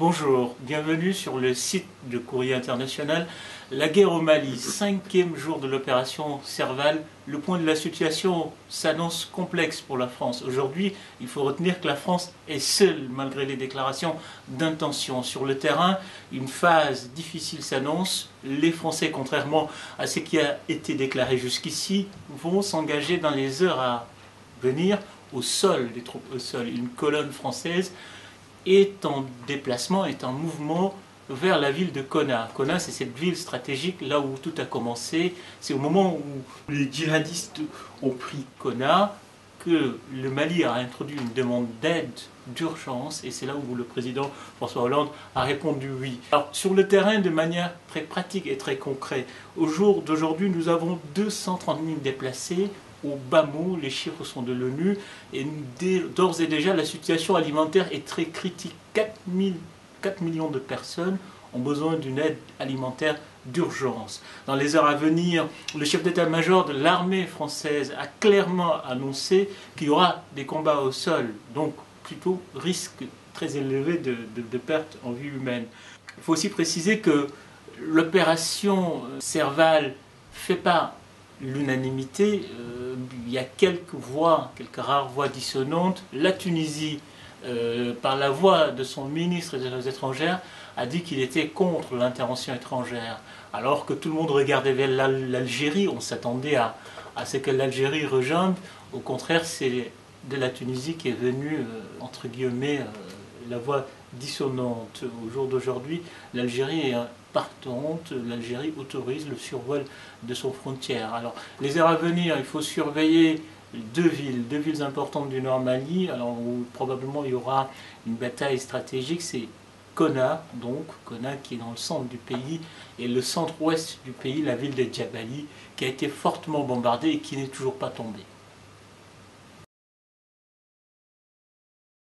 Bonjour, bienvenue sur le site de Courrier International. La guerre au Mali, 5e jour de l'opération Serval. Le point de la situation s'annonce complexe pour la France. Aujourd'hui, il faut retenir que la France est seule malgré les déclarations d'intention. Sur le terrain, une phase difficile s'annonce. Les Français, contrairement à ce qui a été déclaré jusqu'ici, vont s'engager dans les heures à venir au sol, les troupes au sol. Une colonne française est en déplacement, est en mouvement vers la ville de Konna. Konna, c'est cette ville stratégique, là où tout a commencé. C'est au moment où les djihadistes ont pris Konna que le Mali a introduit une demande d'aide d'urgence, et c'est là où le président François Hollande a répondu oui. Alors, sur le terrain, de manière très pratique et très concrète, au jour d'aujourd'hui, nous avons 230 000 déplacés. Au bas mot, les chiffres sont de l'ONU, et d'ores et déjà la situation alimentaire est très critique. 4 millions de personnes ont besoin d'une aide alimentaire d'urgence. Dans les heures à venir, le chef d'état-major de l'armée française a clairement annoncé qu'il y aura des combats au sol, donc plutôt risque très élevé de perte en vie humaine. Il faut aussi préciser que l'opération Serval ne fait pas l'unanimité. Il y a quelques voix, quelques rares voix dissonantes. La Tunisie, par la voix de son ministre des Affaires étrangères, a dit qu'il était contre l'intervention étrangère, alors que tout le monde regardait vers l'Algérie. On s'attendait à ce que l'Algérie rejoigne. Au contraire, c'est de la Tunisie qui est venue, entre guillemets, la voix dissonante. Au jour d'aujourd'hui, l'Algérie est partante, l'Algérie autorise le survol de son frontière. Alors, les heures à venir, il faut surveiller deux villes importantes du Nord Mali, alors où probablement il y aura une bataille stratégique. C'est Konna, donc Konna qui est dans le centre du pays, et le centre-ouest du pays, la ville de Djabali, qui a été fortement bombardée et qui n'est toujours pas tombée.